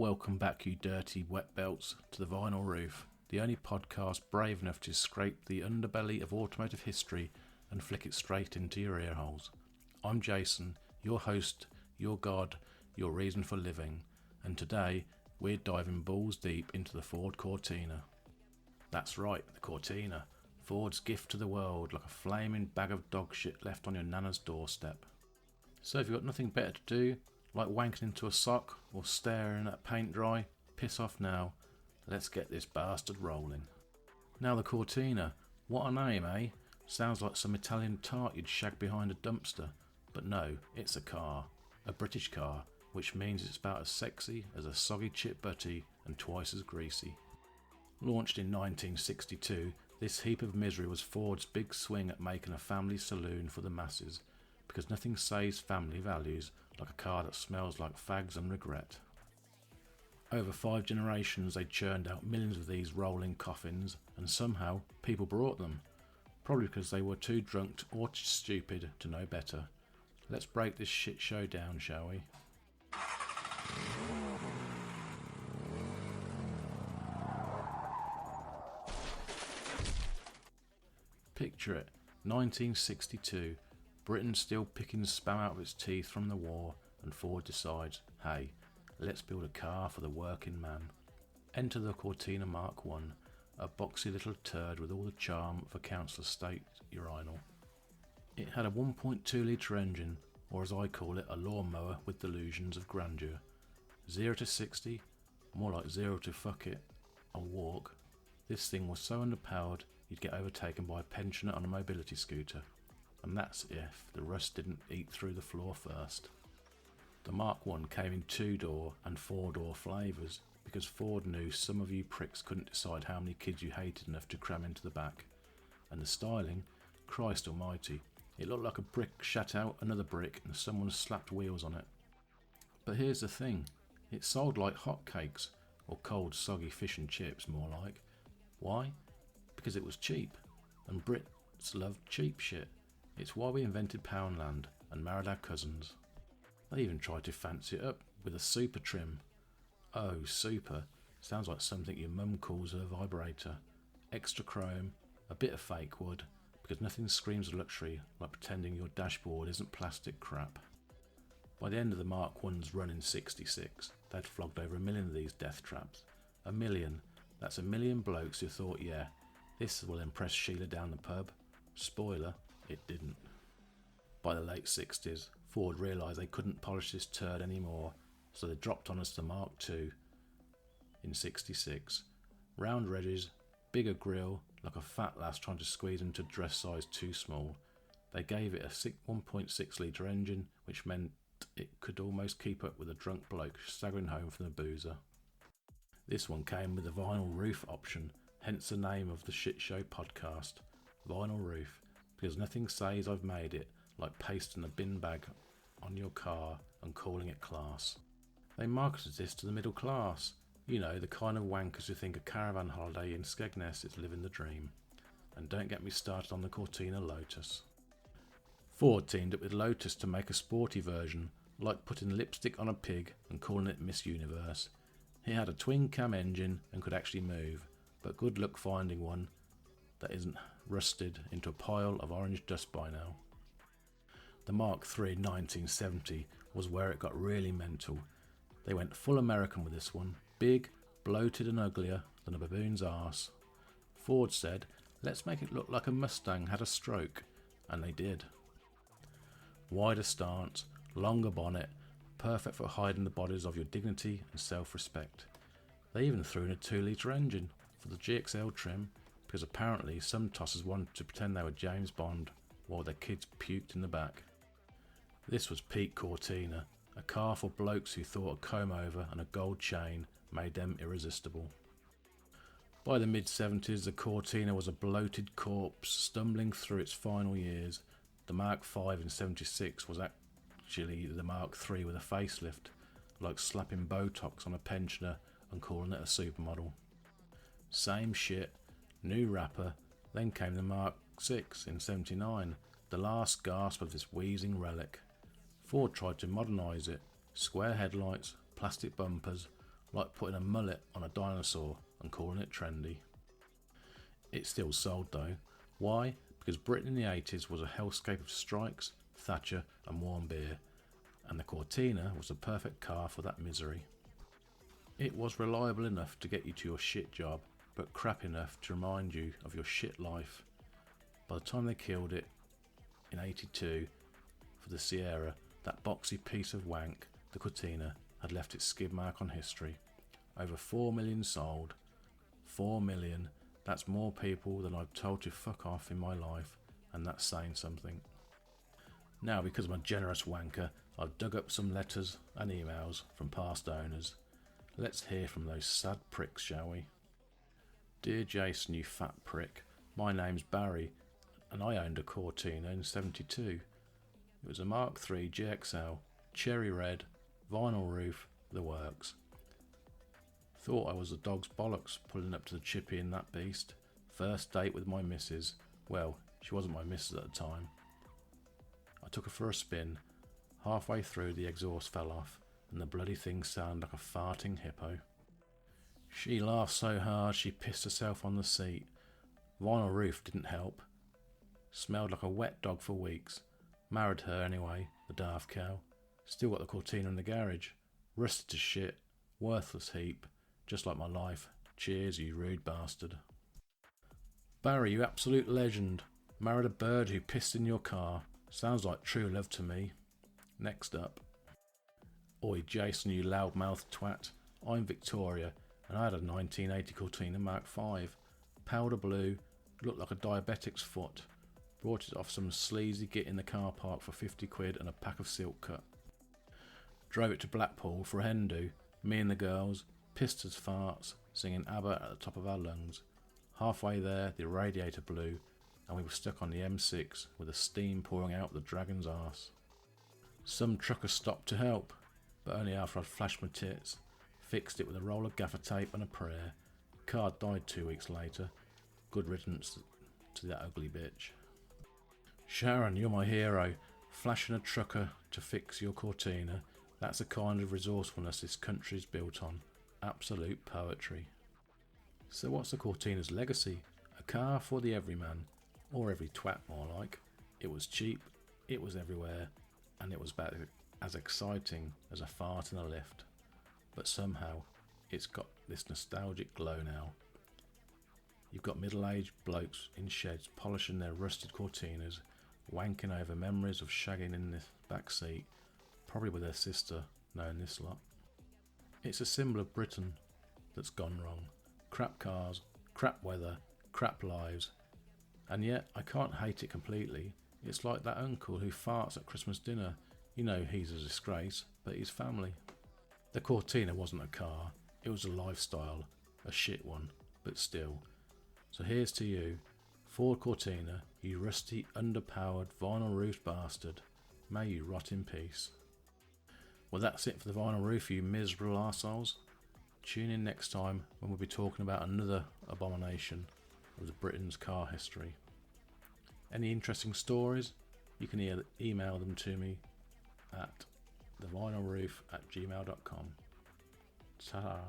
Welcome back, you dirty wet belts, to the Vinyl Roof, the only podcast brave enough to scrape the underbelly of automotive history and flick it straight into your ear holes. I'm Jason, your host, your god, your reason for living, and today we're diving balls deep into the Ford Cortina. That's right, the Cortina, Ford's gift to the world, like a flaming bag of dog shit left on your nana's doorstep. So if you've got nothing better to do, like wanking into a sock or staring at paint dry, piss off now. Let's get this bastard rolling. Now the Cortina, what a name, eh? Sounds like some Italian tart you'd shag behind a dumpster. But no, it's a car. A British car, which means it's about as sexy as a soggy chip butty and twice as greasy. Launched in 1962, this heap of misery was Ford's big swing at making a family saloon for the masses, because nothing saves family values like a car that smells like fags and regret. Over 5 generations they churned out millions of these rolling coffins, and somehow people brought them, probably because they were too drunk or too stupid to know better. Let's break this shit show down, shall we? Picture it, 1962, Britain still picking spam out of its teeth from the war, and Ford decides, hey, let's build a car for the working man. Enter the Cortina Mark I, a boxy little turd with all the charm of a council estate urinal. It had a 1.2 litre engine, or as I call it, a lawnmower with delusions of grandeur. 0 to 60, more like 0 to fuck it, a walk. This thing was so underpowered you'd get overtaken by a pensioner on a mobility scooter. And that's if the rust didn't eat through the floor first. The Mark I came in 2-door and 4-door flavours, because Ford knew some of you pricks couldn't decide how many kids you hated enough to cram into the back. And the styling, Christ almighty, it looked like a brick shat out another brick and someone slapped wheels on it. But here's the thing, it sold like hotcakes, or cold soggy fish and chips more like. Why? Because it was cheap, and Brits loved cheap shit. It's why we invented Poundland and married our cousins. They even tried to fancy it up with a super trim. Oh, super, sounds like something your mum calls a vibrator. Extra chrome, a bit of fake wood, because nothing screams luxury like pretending your dashboard isn't plastic crap. By the end of the Mark I's run in 66, they'd flogged over 1 million of these death traps. 1 million, that's 1 million blokes who thought, yeah, this will impress Sheila down the pub. Spoiler, it didn't. By the late 60s, Ford realised they couldn't polish this turd anymore, so they dropped on us the Mark II in 66. Round edges, bigger grille, like a fat lass trying to squeeze into dress size too small. They gave it a 1.6 litre engine, which meant it could almost keep up with a drunk bloke staggering home from the boozer. This one came with a vinyl roof option, hence the name of the shit show podcast, Vinyl Roof. Because nothing says I've made it like pasting a bin bag on your car and calling it class. They marketed this to the middle class, you know, the kind of wankers who think a caravan holiday in Skegness is living the dream. And don't get me started on the Cortina Lotus. Ford teamed up with Lotus to make a sporty version, like putting lipstick on a pig and calling it Miss Universe. It had a twin cam engine and could actually move, but good luck finding one that isn't rusted into a pile of orange dust by now. The Mark III in 1970 was where it got really mental. They went full American with this one, big, bloated and uglier than a baboon's arse. Ford said, let's make it look like a Mustang had a stroke, and they did. Wider stance, longer bonnet, perfect for hiding the bodies of your dignity and self-respect. They even threw in a 2 litre engine for the GXL trim, because apparently some tossers wanted to pretend they were James Bond while their kids puked in the back. This was peak Cortina, a car for blokes who thought a comb over and a gold chain made them irresistible. By the mid-70s, the Cortina was a bloated corpse stumbling through its final years. The Mark V in 76 was actually the Mark III with a facelift, like slapping Botox on a pensioner and calling it a supermodel. Same shit, new wrapper, then came the Mark VI in 79, the last gasp of this wheezing relic. Ford tried to modernise it, square headlights, plastic bumpers, like putting a mullet on a dinosaur and calling it trendy. It still sold though. Why? Because Britain in the 80s was a hellscape of strikes, Thatcher and warm beer, and the Cortina was the perfect car for that misery. It was reliable enough to get you to your shit job, but crap enough to remind you of your shit life. By the time they killed it in 82 for the Sierra, that boxy piece of wank, the Cortina, had left its skid mark on history. Over 4 million sold. 4 million. That's more people than I've told to fuck off in my life, and that's saying something. Now, because I'm a generous wanker, I've dug up some letters and emails from past owners. Let's hear from those sad pricks, shall we? Dear Jason, you fat prick, my name's Barry, and I owned a Cortina in 72. It was a Mark III GXL, cherry red, vinyl roof, the works. Thought I was the dog's bollocks pulling up to the chippy in that beast. First date with my missus. Well, she wasn't my missus at the time. I took her for a spin. Halfway through, the exhaust fell off, and the bloody thing sounded like a farting hippo. She laughed so hard she pissed herself on the seat. Vinyl roof didn't help. Smelled like a wet dog for weeks. Married her anyway, the daft cow. Still got the Cortina in the garage. Rusted to shit. Worthless heap. Just like my life. Cheers, you rude bastard. Barry, you absolute legend. Married a bird who pissed in your car. Sounds like true love to me. Next up. Oi, Jason, you loudmouth twat. I'm Victoria, and I had a 1980 Cortina Mark V. Powder blue, looked like a diabetic's foot. Brought it off some sleazy git in the car park for 50 quid and a pack of silk cut. Drove it to Blackpool for a hen do. Me and the girls, pissed as farts, singing ABBA at the top of our lungs. Halfway there, the radiator blew, and we were stuck on the M6 with the steam pouring out the dragon's arse. Some trucker stopped to help, but only after I'd flashed my tits. Fixed it with a roll of gaffer tape and a prayer. Car died 2 weeks later. Good riddance to that ugly bitch. Sharon, you're my hero. Flashing a trucker to fix your Cortina. That's the kind of resourcefulness this country's built on. Absolute poetry. So what's the Cortina's legacy? A car for the everyman, or every twat more like. It was cheap, it was everywhere, and it was about as exciting as a fart in a lift. But somehow, it's got this nostalgic glow now. You've got middle-aged blokes in sheds polishing their rusted Cortinas, wanking over memories of shagging in the backseat, probably with their sister, knowing this lot. It's a symbol of Britain that's gone wrong. Crap cars, crap weather, crap lives. And yet, I can't hate it completely. It's like that uncle who farts at Christmas dinner. You know he's a disgrace, but he's family. The Cortina wasn't a car, it was a lifestyle. A shit one, but still. So here's to you, Ford Cortina, you rusty, underpowered, vinyl-roofed bastard. May you rot in peace. Well, that's it for the vinyl roof, you miserable arseholes. Tune in next time when we'll be talking about another abomination of the Britain's car history. Any interesting stories? You can email them to me at thevinylroof@gmail.com. Ta-da.